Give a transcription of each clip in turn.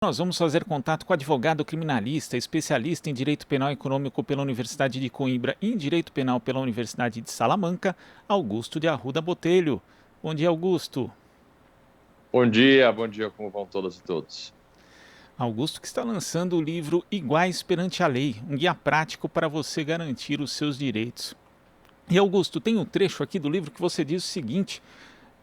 Nós vamos fazer contato com o advogado criminalista, especialista em Direito Penal Econômico pela Universidade de Coimbra e em Direito Penal pela Universidade de Salamanca, Augusto de Arruda Botelho. Bom dia, Augusto. Bom dia, como vão todas e todos? Augusto que está lançando o livro Iguais Perante a Lei, um guia prático para você garantir os seus direitos. E Augusto, tem um trecho aqui do livro que você diz o seguinte: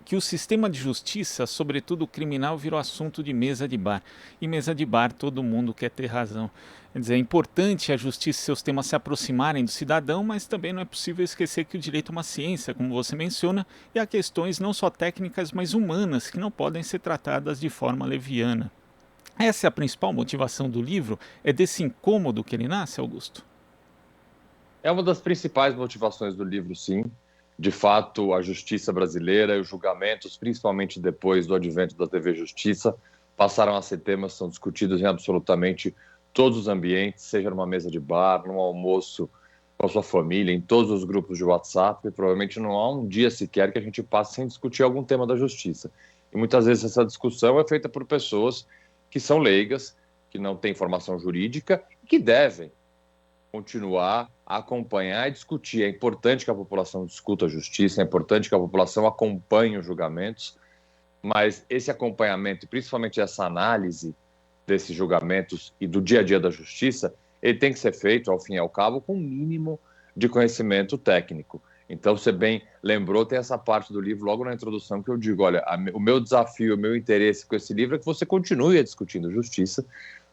que o sistema de justiça, sobretudo o criminal, virou assunto de mesa de bar. E mesa de bar todo mundo quer ter razão. Quer dizer, é importante a justiça e seus temas se aproximarem do cidadão, mas também não é possível esquecer que o direito é uma ciência, como você menciona, e há questões não só técnicas, mas humanas, que não podem ser tratadas de forma leviana. Essa é a principal motivação do livro? É desse incômodo que ele nasce, Augusto? É uma das principais motivações do livro, sim. De fato, a justiça brasileira e os julgamentos, principalmente depois do advento da TV Justiça, passaram a ser temas que são discutidos em absolutamente todos os ambientes, seja numa mesa de bar, num almoço com a sua família, em todos os grupos de WhatsApp, e provavelmente não há um dia sequer que a gente passe sem discutir algum tema da justiça. E muitas vezes essa discussão é feita por pessoas que são leigas, que não têm formação jurídica e que devem continuar a acompanhar e discutir. É importante que a população discuta a justiça, é importante que a população acompanhe os julgamentos, mas esse acompanhamento, e principalmente essa análise desses julgamentos e do dia a dia da justiça, ele tem que ser feito, ao fim e ao cabo, com um mínimo de conhecimento técnico. Então, você bem lembrou, tem essa parte do livro logo na introdução que eu digo, olha, o meu desafio, o meu interesse com esse livro é que você continue discutindo justiça,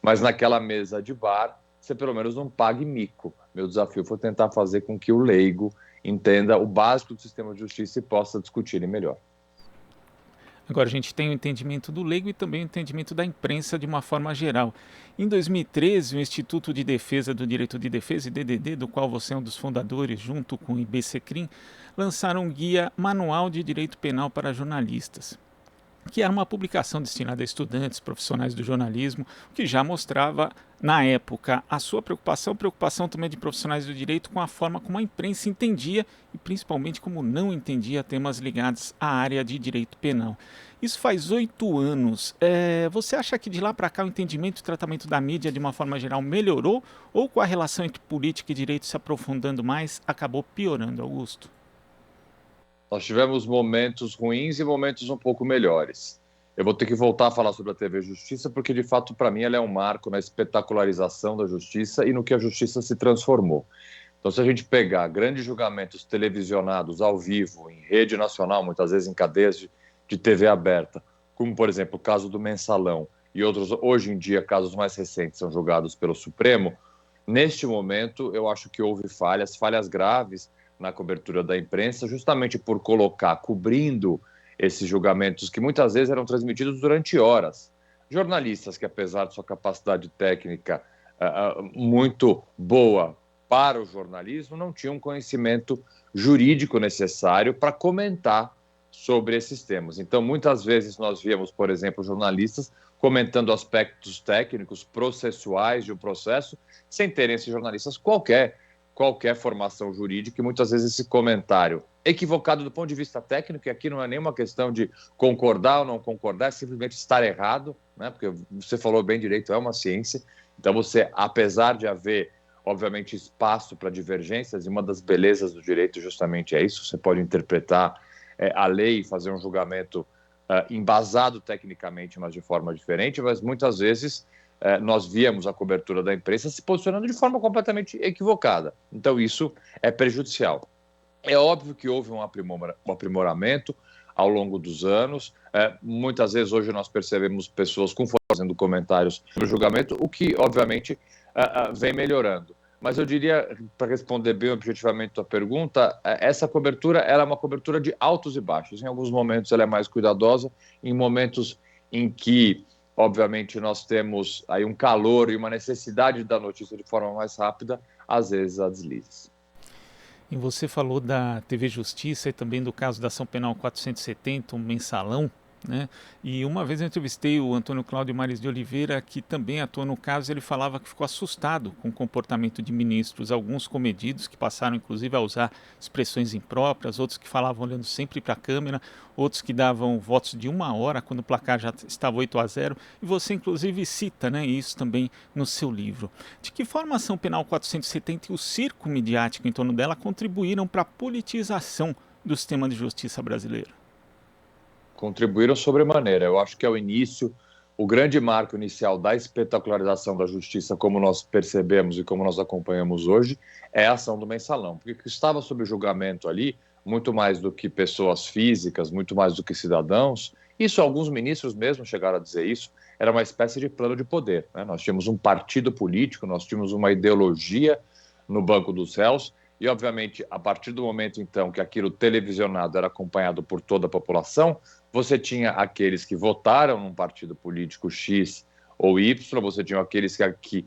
mas naquela mesa de bar, você pelo menos não pague mico. Meu desafio foi tentar fazer com que o leigo entenda o básico do sistema de justiça e possa discutir ele melhor. Agora, a gente tem o entendimento do leigo e também o entendimento da imprensa de uma forma geral. Em 2013, o Instituto de Defesa do Direito de Defesa, IDDD, do qual você é um dos fundadores, junto com o IBCCRIM, lançaram um guia manual de direito penal para jornalistas, que era uma publicação destinada a estudantes, profissionais do jornalismo, que já mostrava, na época, a sua preocupação também de profissionais do direito com a forma como a imprensa entendia e principalmente como não entendia temas ligados à área de direito penal. Isso faz 8 anos. Você acha que de lá para cá o entendimento e tratamento da mídia, de uma forma geral, melhorou? Ou com a relação entre política e direito se aprofundando mais, acabou piorando, Augusto? Nós tivemos momentos ruins e momentos um pouco melhores. Eu vou ter que voltar a falar sobre a TV Justiça, porque de fato, para mim, ela é um marco na espetacularização da justiça e no que a justiça se transformou. Então, se a gente pegar grandes julgamentos televisionados ao vivo, em rede nacional, muitas vezes em cadeias de TV aberta, como, por exemplo, o caso do Mensalão e outros, hoje em dia, casos mais recentes são julgados pelo Supremo, neste momento, eu acho que houve falhas graves na cobertura da imprensa, justamente por colocar, cobrindo esses julgamentos que muitas vezes eram transmitidos durante horas. Jornalistas que, apesar de sua capacidade técnica muito boa para o jornalismo, não tinham conhecimento jurídico necessário para comentar sobre esses temas. Então, muitas vezes nós víamos, por exemplo, jornalistas comentando aspectos técnicos, processuais de um processo, sem terem esses jornalistas qualquer formação jurídica, e muitas vezes esse comentário equivocado do ponto de vista técnico, e aqui não é nenhuma questão de concordar ou não concordar, é simplesmente estar errado, né? Porque você falou bem, direito é uma ciência, então você, apesar de haver, obviamente, espaço para divergências, e uma das belezas do direito justamente é isso, você pode interpretar a lei e fazer um julgamento embasado tecnicamente, mas de forma diferente, mas muitas vezes nós víamos a cobertura da imprensa se posicionando de forma completamente equivocada. Então, isso é prejudicial. É óbvio que houve um aprimoramento ao longo dos anos. Muitas vezes, hoje, nós percebemos pessoas fazendo comentários sobre o julgamento, o que, obviamente, vem melhorando. Mas eu diria, para responder bem objetivamente a tua pergunta, essa cobertura ela é uma cobertura de altos e baixos. Em alguns momentos ela é mais cuidadosa, em momentos em que, obviamente, nós temos aí um calor e uma necessidade da notícia de forma mais rápida, às vezes há deslizes. E você falou da TV Justiça e também do caso da Ação Penal 470, um mensalão. né? E uma vez eu entrevistei o Antônio Cláudio Maris de Oliveira, que também atuou no caso. Ele falava que ficou assustado com o comportamento de ministros, alguns comedidos que passaram inclusive a usar expressões impróprias, outros que falavam olhando sempre para a câmera, outros que davam votos de 1 hora quando o placar já estava 8-0, e você inclusive cita, né, isso também no seu livro. De que forma a ação penal 470 e o circo midiático em torno dela contribuíram para a politização do sistema de justiça brasileiro? Contribuíram sobremaneira. Eu acho que é o início, o grande marco inicial da espetacularização da justiça, como nós percebemos e como nós acompanhamos hoje, é a ação do mensalão. Porque o que estava sob julgamento ali, muito mais do que pessoas físicas, muito mais do que cidadãos, isso alguns ministros mesmo chegaram a dizer isso, era uma espécie de plano de poder, né? Nós tínhamos um partido político, nós tínhamos uma ideologia no banco dos réus, e obviamente, a partir do momento então que aquilo televisionado era acompanhado por toda a população, você tinha aqueles que votaram num partido político X ou Y, você tinha aqueles que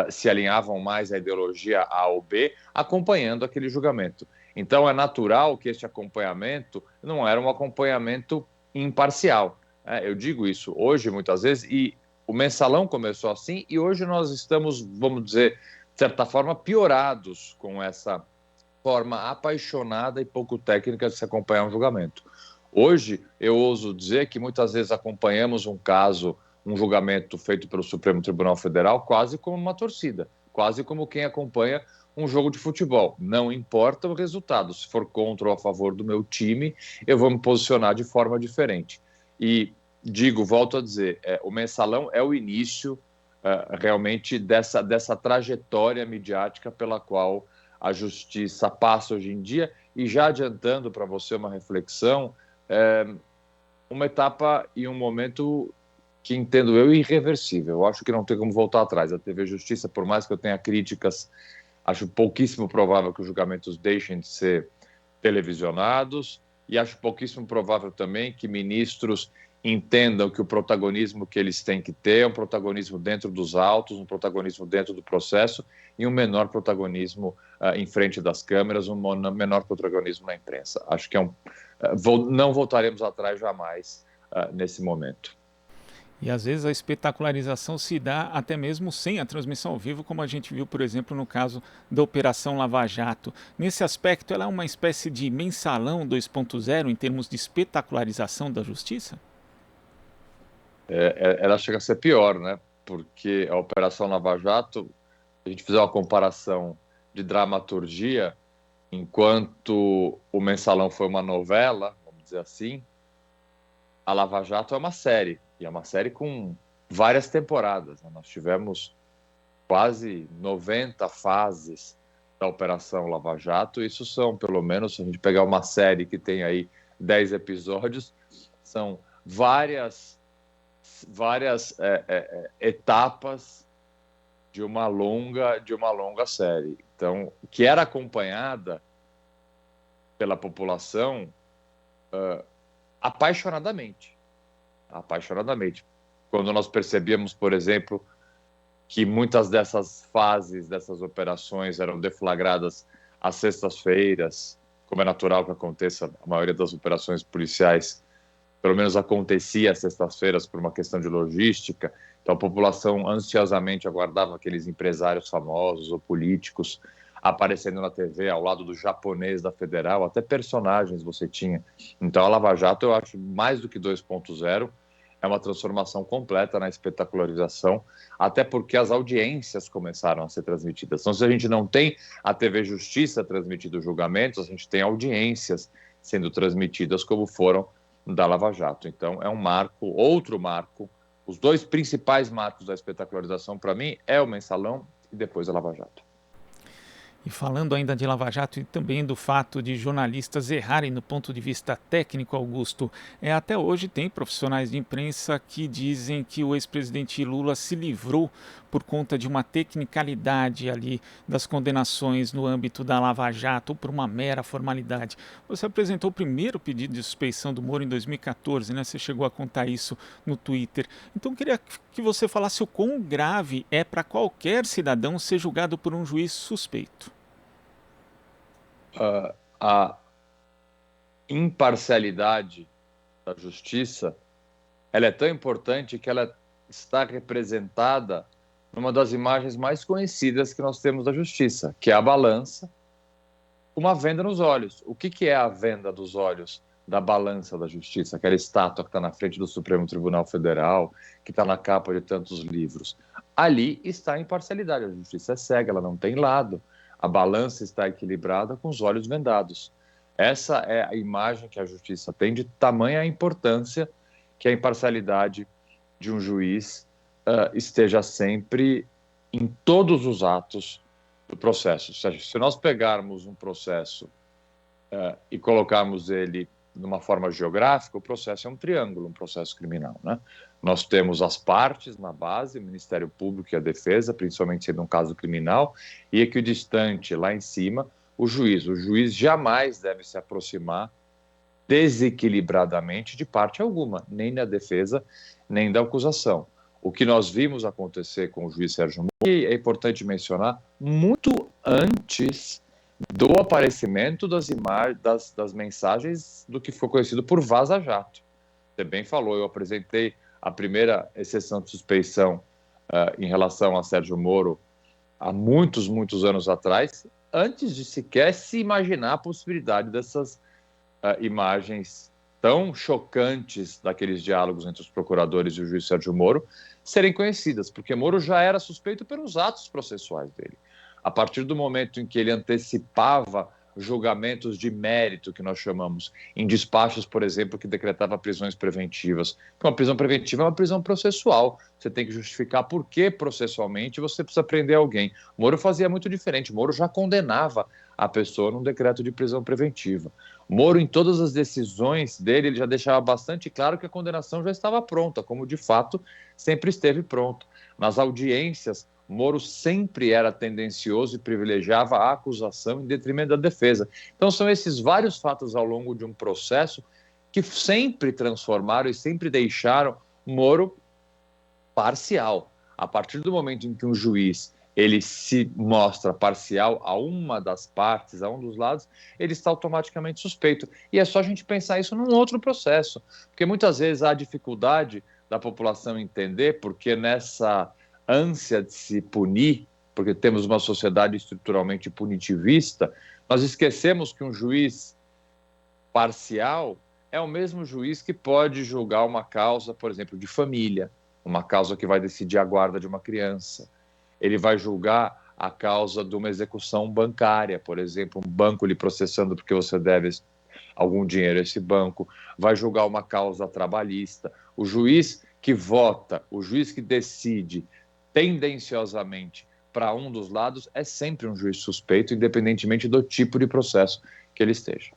se alinhavam mais à ideologia A ou B, acompanhando aquele julgamento. Então, é natural que este acompanhamento não era um acompanhamento imparcial. Eu digo isso hoje, muitas vezes, e o mensalão começou assim, e hoje nós estamos, vamos dizer, de certa forma, piorados com essa forma apaixonada e pouco técnica de se acompanhar um julgamento. Hoje, eu ouso dizer que muitas vezes acompanhamos um caso, um julgamento feito pelo Supremo Tribunal Federal, quase como uma torcida, quase como quem acompanha um jogo de futebol. Não importa o resultado, se for contra ou a favor do meu time, eu vou me posicionar de forma diferente. E digo, volto a dizer, o mensalão é o início realmente dessa trajetória midiática pela qual a justiça passa hoje em dia. E já adiantando para você uma reflexão, uma etapa e um momento que entendo eu irreversível. Eu acho que não tem como voltar atrás. A TV Justiça, por mais que eu tenha críticas, acho pouquíssimo provável que os julgamentos deixem de ser televisionados, e acho pouquíssimo provável também que ministros entendam que o protagonismo que eles têm que ter é um protagonismo dentro dos autos, um protagonismo dentro do processo e um menor protagonismo em frente das câmeras, um menor protagonismo na imprensa. Acho que não voltaremos atrás jamais nesse momento. E às vezes a espetacularização se dá até mesmo sem a transmissão ao vivo, como a gente viu, por exemplo, no caso da Operação Lava Jato. Nesse aspecto, ela é uma espécie de mensalão 2.0 em termos de espetacularização da justiça? Ela chega a ser pior, né? Porque a Operação Lava Jato, se a gente fizer uma comparação de dramaturgia, enquanto o mensalão foi uma novela, vamos dizer assim, a Lava Jato é uma série, e é uma série com várias temporadas, né? Nós tivemos quase 90 fases da Operação Lava Jato. Isso são, pelo menos, se a gente pegar uma série que tem aí 10 episódios, são várias etapas de uma longa série. Então, que era acompanhada pela população apaixonadamente. Quando nós percebíamos, por exemplo, que muitas dessas fases, dessas operações eram deflagradas às sextas-feiras, como é natural que aconteça, a maioria das operações policiais, pelo menos acontecia às sextas-feiras por uma questão de logística. Então a população ansiosamente aguardava aqueles empresários famosos ou políticos aparecendo na TV ao lado do japonês da Federal, até personagens você tinha. Então a Lava Jato, eu acho, mais do que 2.0, é uma transformação completa na espetacularização, até porque as audiências começaram a ser transmitidas. Então, se a gente não tem a TV Justiça transmitindo julgamentos, a gente tem audiências sendo transmitidas, como foram da Lava Jato. Então, é um marco, outro marco. Os dois principais marcos da espetacularização, para mim, é o mensalão e depois a Lava Jato. E falando ainda de Lava Jato e também do fato de jornalistas errarem no ponto de vista técnico, Augusto, até hoje tem profissionais de imprensa que dizem que o ex-presidente Lula se livrou por conta de uma tecnicalidade ali das condenações no âmbito da Lava Jato, ou por uma mera formalidade. Você apresentou o primeiro pedido de suspeição do Moro em 2014, né? Você chegou a contar isso no Twitter. Então queria que você falasse o quão grave é para qualquer cidadão ser julgado por um juiz suspeito. A imparcialidade da justiça ela é tão importante que ela está representada numa das imagens mais conhecidas que nós temos da justiça, que é a balança, uma venda nos olhos. O que é a venda dos olhos da balança da justiça? Aquela estátua que está na frente do Supremo Tribunal Federal, que está na capa de tantos livros. Ali está a imparcialidade. A justiça é cega, ela não tem lado. A balança está equilibrada com os olhos vendados. Essa é a imagem que a justiça tem, de tamanha importância que a imparcialidade de um juiz esteja sempre em todos os atos do processo. Ou seja, se nós pegarmos um processo e colocarmos ele de uma forma geográfica, o processo é um triângulo, um processo criminal, né? Nós temos as partes na base, o Ministério Público e a defesa, principalmente sendo um caso criminal, e equidistante lá em cima, o juiz. O juiz jamais deve se aproximar desequilibradamente de parte alguma, nem da defesa, nem da acusação. O que nós vimos acontecer com o juiz Sérgio Moro, e é importante mencionar, muito antes do aparecimento das mensagens do que foi conhecido por Vaza Jato. Você bem falou, eu apresentei a primeira exceção de suspeição em relação a Sérgio Moro há muitos, muitos anos atrás, antes de sequer se imaginar a possibilidade dessas imagens tão chocantes daqueles diálogos entre os procuradores e o juiz Sérgio Moro serem conhecidas, porque Moro já era suspeito pelos atos processuais dele. A partir do momento em que ele antecipava julgamentos de mérito, que nós chamamos, em despachos, por exemplo, que decretava prisões preventivas. Uma prisão preventiva é uma prisão processual. Você tem que justificar por que processualmente você precisa prender alguém. Moro fazia muito diferente. Moro já condenava a pessoa num decreto de prisão preventiva. Moro, em todas as decisões dele, ele já deixava bastante claro que a condenação já estava pronta, como de fato sempre esteve pronto. Nas audiências, Moro sempre era tendencioso e privilegiava a acusação em detrimento da defesa. Então, são esses vários fatos ao longo de um processo que sempre transformaram e sempre deixaram Moro parcial. A partir do momento em que um juiz ele se mostra parcial a uma das partes, a um dos lados, ele está automaticamente suspeito. E é só a gente pensar isso num outro processo, porque muitas vezes há dificuldade da população entender, porque nessa ânsia de se punir, porque temos uma sociedade estruturalmente punitivista, nós esquecemos que um juiz parcial é o mesmo juiz que pode julgar uma causa, por exemplo, de família, uma causa que vai decidir a guarda de uma criança. Ele vai julgar a causa de uma execução bancária, por exemplo, um banco lhe processando porque você deve algum dinheiro a esse banco, vai julgar uma causa trabalhista. O juiz que vota, o juiz que decide tendenciosamente para um dos lados é sempre um juiz suspeito, independentemente do tipo de processo que ele esteja.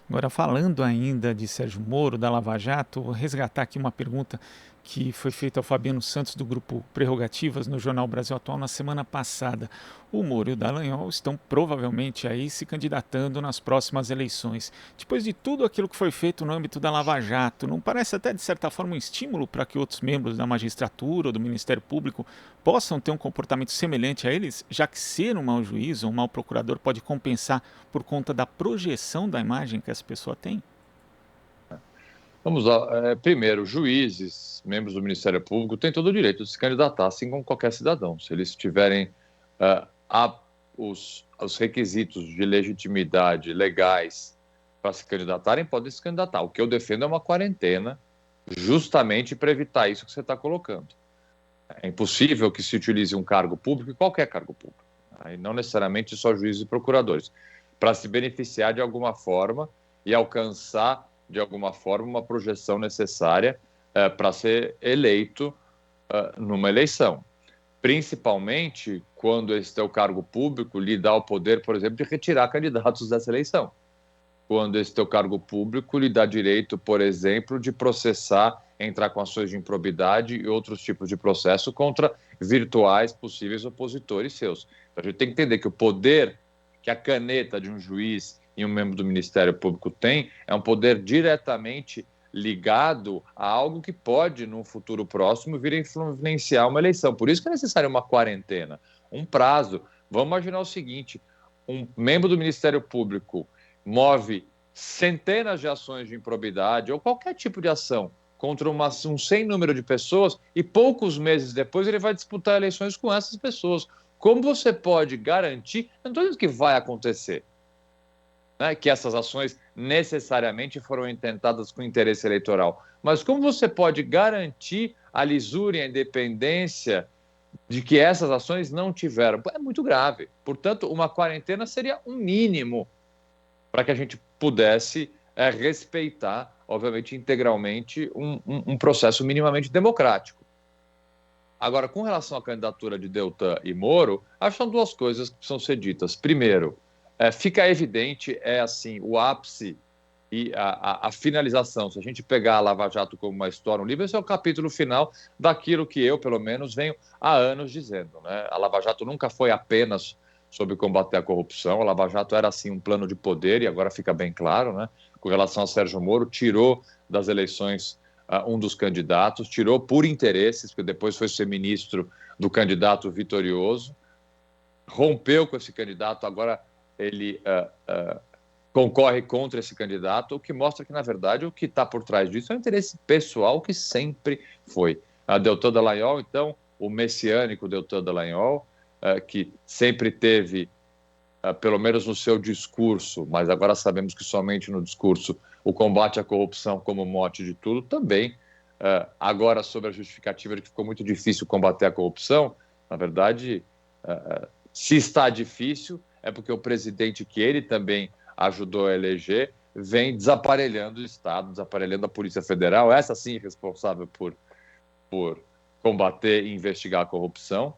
Agora, falando ainda de Sérgio Moro, da Lava Jato, vou resgatar aqui uma pergunta que foi feita ao Fabiano Santos, do grupo Prerrogativas, no Jornal Brasil Atual, na semana passada. O Moro e o Dallagnol estão provavelmente aí se candidatando nas próximas eleições. Depois de tudo aquilo que foi feito no âmbito da Lava Jato, não parece até, de certa forma, um estímulo para que outros membros da magistratura ou do Ministério Público possam ter um comportamento semelhante a eles, já que ser um mau juiz ou um mau procurador pode compensar por conta da projeção da imagem que essa pessoa tem? Vamos lá. Primeiro, juízes, membros do Ministério Público, têm todo o direito de se candidatar, assim como qualquer cidadão. Se eles tiverem os requisitos de legitimidade legais para se candidatarem, podem se candidatar. O que eu defendo é uma quarentena, justamente para evitar isso que você está colocando. É impossível que se utilize um cargo público, qualquer cargo público, e não necessariamente só juízes e procuradores, para se beneficiar de alguma forma e alcançar de alguma forma uma projeção necessária para ser eleito numa eleição. Principalmente quando esse teu cargo público lhe dá o poder, por exemplo, de retirar candidatos dessa eleição. Quando esse teu cargo público lhe dá direito, por exemplo, de processar, entrar com ações de improbidade e outros tipos de processo contra virtuais possíveis opositores seus. Então, a gente tem que entender que o poder que a caneta de um juiz e um membro do Ministério Público tem é um poder diretamente ligado a algo que pode, num futuro próximo, vir a influenciar uma eleição. Por isso que é necessária uma quarentena, um prazo. Vamos imaginar o seguinte: um membro do Ministério Público move centenas de ações de improbidade ou qualquer tipo de ação contra um sem número de pessoas e poucos meses depois ele vai disputar eleições com essas pessoas. Como você pode garantir, eu não estou dizendo que vai acontecer, né, que essas ações necessariamente foram intentadas com interesse eleitoral, mas como você pode garantir a lisura e a independência de que essas ações não tiveram? É muito grave. Portanto, uma quarentena seria um mínimo para que a gente pudesse respeitar, obviamente, integralmente, um processo minimamente democrático. Agora, com relação à candidatura de Deltan e Moro, acho que são duas coisas que precisam ser ditas. Primeiro, fica evidente, assim, o ápice e a finalização. Se a gente pegar a Lava Jato como uma história, um livro, esse é o capítulo final daquilo que eu, pelo menos, venho há anos dizendo, né? A Lava Jato nunca foi apenas sobre combater a corrupção, a Lava Jato era, assim, um plano de poder, e agora fica bem claro, né? Com relação a Sérgio Moro, tirou das eleições um dos candidatos, tirou por interesses, porque depois foi ser ministro do candidato vitorioso, rompeu com esse candidato, agora ele concorre contra esse candidato, o que mostra que, na verdade, o que está por trás disso é um interesse pessoal que sempre foi. A Deltan Dallagnol, então, o messiânico Deltan Dallagnol, que sempre teve, pelo menos no seu discurso, mas agora sabemos que somente no discurso, o combate à corrupção como mote de tudo, também, agora sobre a justificativa de que ficou muito difícil combater a corrupção, na verdade, se está difícil, é porque o presidente que ele também ajudou a eleger vem desaparelhando o Estado, desaparelhando a Polícia Federal, essa sim responsável por combater e investigar a corrupção,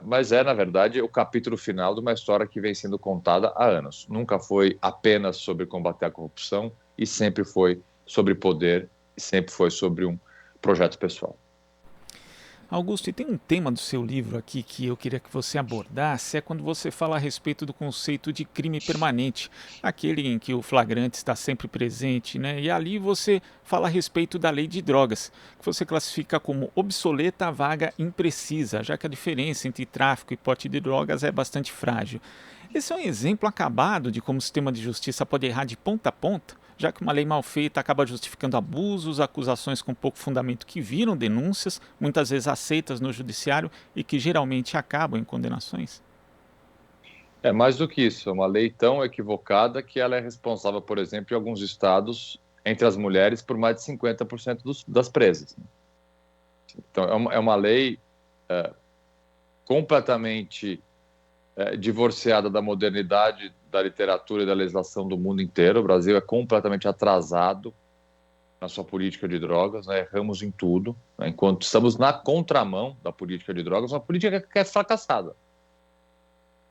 mas na verdade, o capítulo final de uma história que vem sendo contada há anos. Nunca foi apenas sobre combater a corrupção e sempre foi sobre poder e sempre foi sobre um projeto pessoal. Augusto, e tem um tema do seu livro aqui que eu queria que você abordasse, é quando você fala a respeito do conceito de crime permanente, aquele em que o flagrante está sempre presente, né? E ali você fala a respeito da lei de drogas, que você classifica como obsoleta, vaga, imprecisa, já que a diferença entre tráfico e porte de drogas é bastante frágil. Esse é um exemplo acabado de como o sistema de justiça pode errar de ponta a ponta, já que uma lei mal feita acaba justificando abusos, acusações com pouco fundamento que viram denúncias, muitas vezes aceitas no judiciário e que geralmente acabam em condenações? É mais do que isso, é uma lei tão equivocada que ela é responsável, por exemplo, em alguns estados, entre as mulheres, por mais de 50% das presas. Então, é uma lei completamente divorciada da modernidade da literatura e da legislação do mundo inteiro. O Brasil é completamente atrasado na sua política de drogas, né? Erramos em tudo, né? Enquanto estamos na contramão da política de drogas, uma política que é fracassada.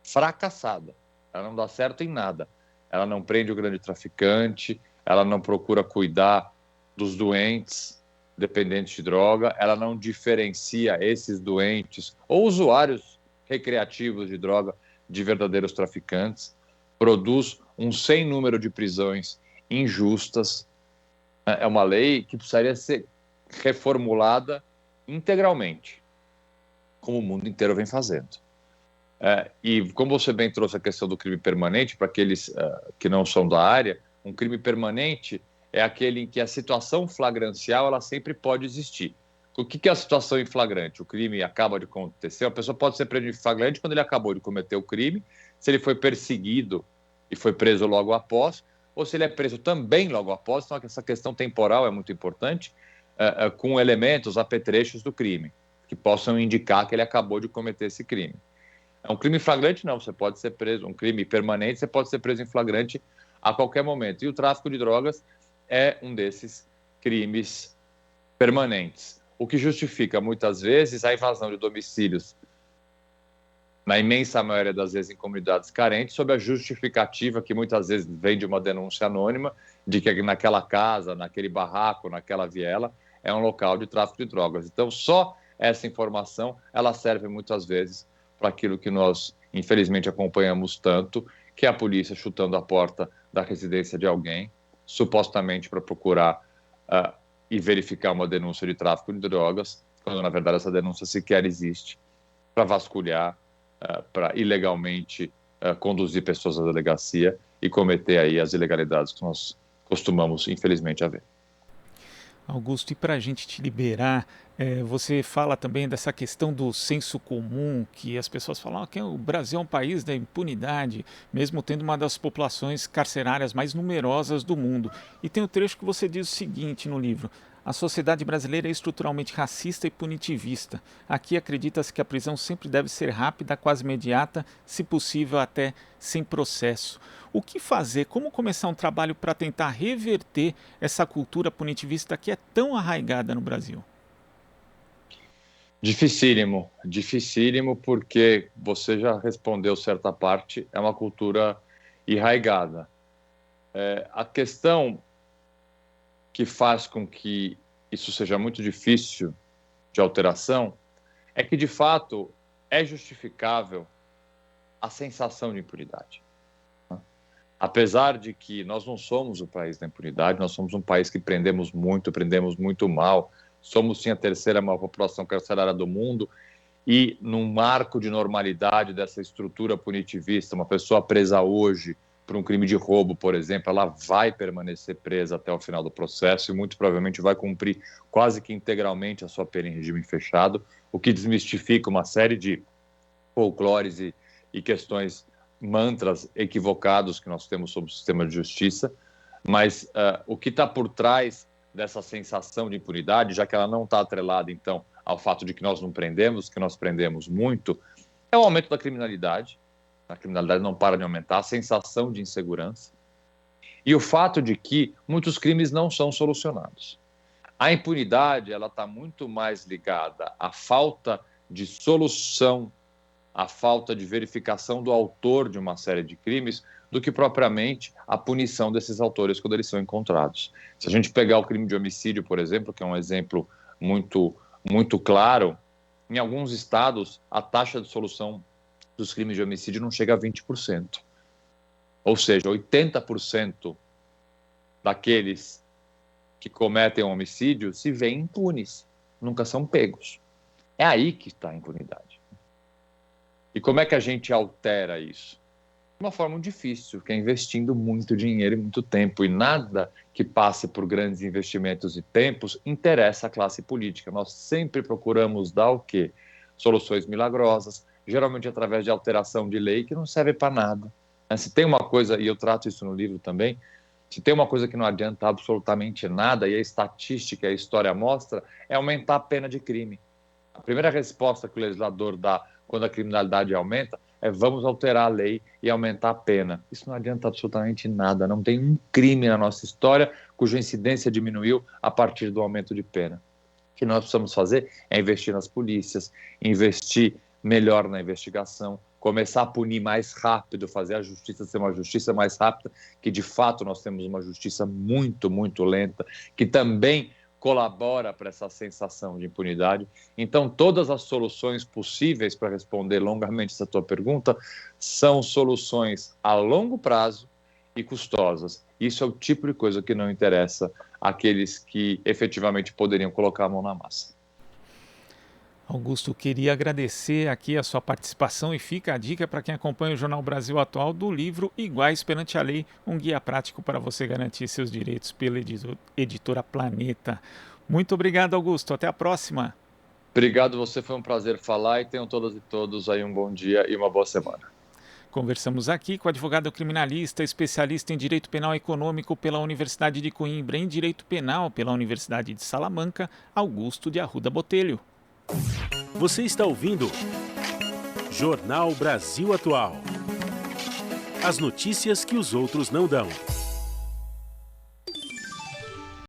Fracassada. Ela não dá certo em nada. Ela não prende o grande traficante, ela não procura cuidar dos doentes dependentes de droga, ela não diferencia esses doentes ou usuários recreativos de droga de verdadeiros traficantes, produz um sem número de prisões injustas. É uma lei que precisaria ser reformulada integralmente, como o mundo inteiro vem fazendo. E como você bem trouxe a questão do crime permanente, para aqueles que não são da área, um crime permanente é aquele em que a situação flagrancial ela sempre pode existir. O que é a situação em flagrante? O crime acaba de acontecer, a pessoa pode ser presa em flagrante quando ele acabou de cometer o crime, se ele foi perseguido e foi preso logo após, ou se ele é preso também logo após. Então, essa questão temporal é muito importante, com elementos, apetrechos do crime, que possam indicar que ele acabou de cometer esse crime. É um crime flagrante, não, você pode ser preso, um crime permanente, você pode ser preso em flagrante a qualquer momento. E o tráfico de drogas é um desses crimes permanentes, o que justifica, muitas vezes, a invasão de domicílios, na imensa maioria das vezes em comunidades carentes, sob a justificativa que muitas vezes vem de uma denúncia anônima de que naquela casa, naquele barraco, naquela viela, é um local de tráfico de drogas. Então, só essa informação, ela serve muitas vezes para aquilo que nós, infelizmente, acompanhamos tanto, que é a polícia chutando a porta da residência de alguém, supostamente para procurar e verificar uma denúncia de tráfico de drogas, quando, na verdade, essa denúncia sequer existe, para vasculhar, para ilegalmente conduzir pessoas à delegacia e cometer aí as ilegalidades que nós costumamos, infelizmente, a ver. Augusto, e para a gente te liberar, você fala também dessa questão do senso comum, que as pessoas falam que o Brasil é um país da impunidade, mesmo tendo uma das populações carcerárias mais numerosas do mundo. E tem um trecho que você diz o seguinte no livro: a sociedade brasileira é estruturalmente racista e punitivista. Aqui acredita-se que a prisão sempre deve ser rápida, quase imediata, se possível até sem processo. O que fazer? Como começar um trabalho para tentar reverter essa cultura punitivista que é tão arraigada no Brasil? Dificílimo, dificílimo, porque você já respondeu certa parte, é uma cultura enraigada. A questão que faz com que isso seja muito difícil de alteração é que, de fato, é justificável a sensação de impunidade. Apesar de que nós não somos o país da impunidade, nós somos um país que prendemos muito mal, somos sim a terceira maior população carcerária do mundo, e num marco de normalidade dessa estrutura punitivista, uma pessoa presa hoje por um crime de roubo, por exemplo, ela vai permanecer presa até o final do processo e muito provavelmente vai cumprir quase que integralmente a sua pena em regime fechado, o que desmistifica uma série de folclores e questões, mantras equivocados que nós temos sobre o sistema de justiça. Mas o que está por trás dessa sensação de impunidade, já que ela não está atrelada, então, ao fato de que nós não prendemos, que nós prendemos muito, é o aumento da criminalidade. A criminalidade não para de aumentar, a sensação de insegurança e o fato de que muitos crimes não são solucionados. A impunidade, ela está muito mais ligada à falta de solução, à falta de verificação do autor de uma série de crimes, do que propriamente a punição desses autores quando eles são encontrados. Se a gente pegar o crime de homicídio, por exemplo, que é um exemplo muito claro, em alguns estados a taxa de solução dos crimes de homicídio não chega a 20%. Ou seja, 80% daqueles que cometem um homicídio se veem impunes, nunca são pegos. É aí que está a impunidade. E como é que a gente altera isso? De uma forma difícil, que é investindo muito dinheiro e muito tempo. E nada que passe por grandes investimentos e tempos interessa à classe política. Nós sempre procuramos dar o quê? Soluções milagrosas, geralmente através de alteração de lei que não serve para nada. Se tem uma coisa, e eu trato isso no livro também, se tem uma coisa que não adianta absolutamente nada, e a estatística e a história mostra, é aumentar a pena de crime. A primeira resposta que o legislador dá quando a criminalidade aumenta é: vamos alterar a lei e aumentar a pena. Isso não adianta absolutamente nada. Não tem um crime na nossa história cuja incidência diminuiu a partir do aumento de pena. O que nós precisamos fazer é investir nas polícias, investir melhor na investigação, começar a punir mais rápido, fazer a justiça ser uma justiça mais rápida, que de fato nós temos uma justiça muito lenta, que também colabora para essa sensação de impunidade. Então, todas as soluções possíveis para responder longamente essa tua pergunta são soluções a longo prazo e custosas. Isso é o tipo de coisa que não interessa àqueles que efetivamente poderiam colocar a mão na massa. Augusto, queria agradecer aqui a sua participação e fica a dica para quem acompanha o Jornal Brasil Atual do livro Iguais Perante a Lei, um guia prático para você garantir seus direitos pela editora Planeta. Muito obrigado, Augusto. Até a próxima. Obrigado, você, foi um prazer falar e tenham todas e todos aí um bom dia e uma boa semana. Conversamos aqui com o advogado criminalista, especialista em Direito Penal Econômico pela Universidade de Coimbra e em Direito Penal pela Universidade de Salamanca, Augusto de Arruda Botelho. Você está ouvindo Jornal Brasil Atual. As notícias que os outros não dão.